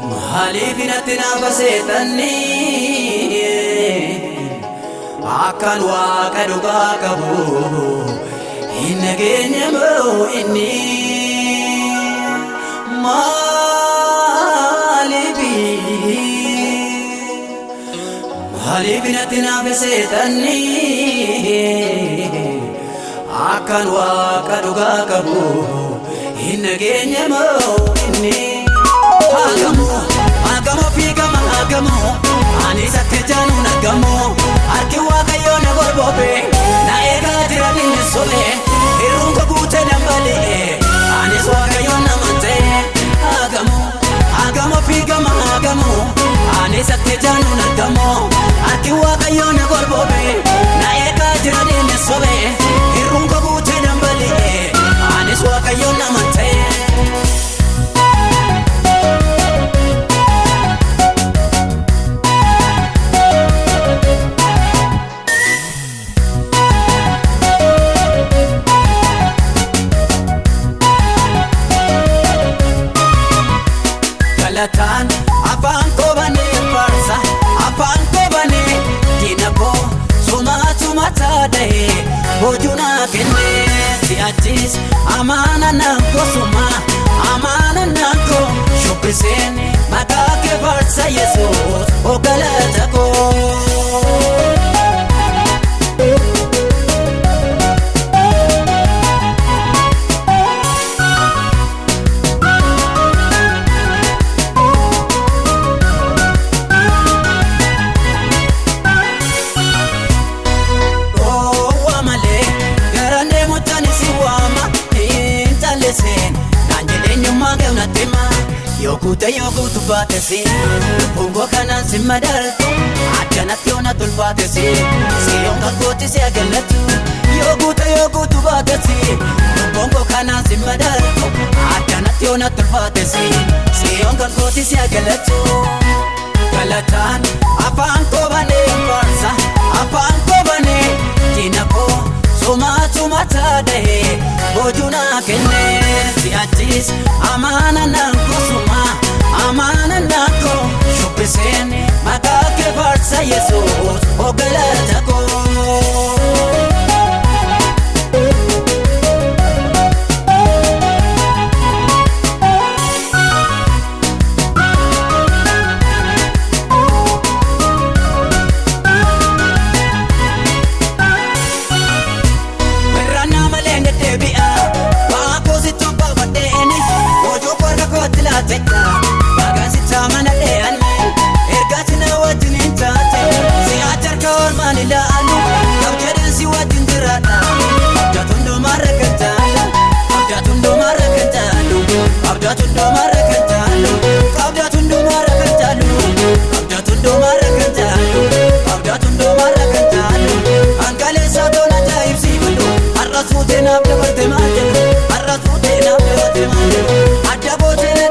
Maaliif natti naafaseetani akkan Waaqa dhugaa qabu hin nageenye moo inni maaliif natti naafaseetani akkan Waaqa dhugaa qabu hin nageenye moo inni Agamo figama agamo ani satte janu nagamo arki Waaqayyo na gorbobe na ega jirani sole irunga gute nambale ani Waaqayyo na mante agamo figama agamo ani satte janu nagamo arki Waaqayyo na gorbobe na ega jirani sole irunga gute nambale ani Waaqayyo na mante Galatan afaan kobane farsa afaan kobane dinako suma tadae bojuna kenne siachis amana nanko suma amana nanko shukrisene makake farsa Jesus o galatako Yogutu batesi Bungo kanan simadaltu Adanat yona tulfatesi Siyonga koti siya galatu Yogutu batesi Bungo kanan simadaltu Adanat yona tulfatesi Siyonga koti siya galatu Galatan afaan kobane farsa afaan kobane dinako suma tadae bojuna kenne siachis amana nanko suma amana nanko shukrisene makake farsa Jesus o galatako Bagasita manalean ergatina wajinin tate si ajar kawan manilalu kau jadi si wajin dirata abdatundo marakentalu abdatundo marakentalu abdatundo marakentalu abdatundo marakentalu abdatundo marakentalu abdatundo marakentalu angkale satona jaib si bulu arrasutena berte majelu arrasutena berte majelu ada botena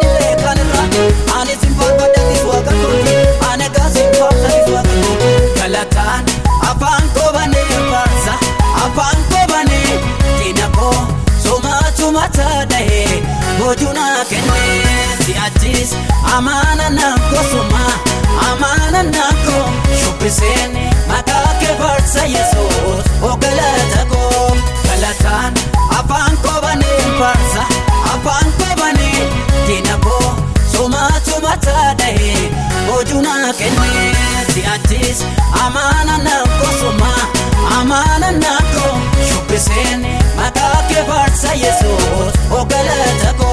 Ane simpan badati suaka koti Ane gasim papsa suaka koti Galatan afaan kobane farsa afaan kobane dinako suma tadae bojuna kenne siachis amana nanko suma amana nanko shukrisene makake farsa Jesus o galatako Galatan afaan kobane farsa afaan kobane dinako suma tadae bojuna kenne siachis amana nanko suma amana nanko shukrisene makake farsa Jesus o galatako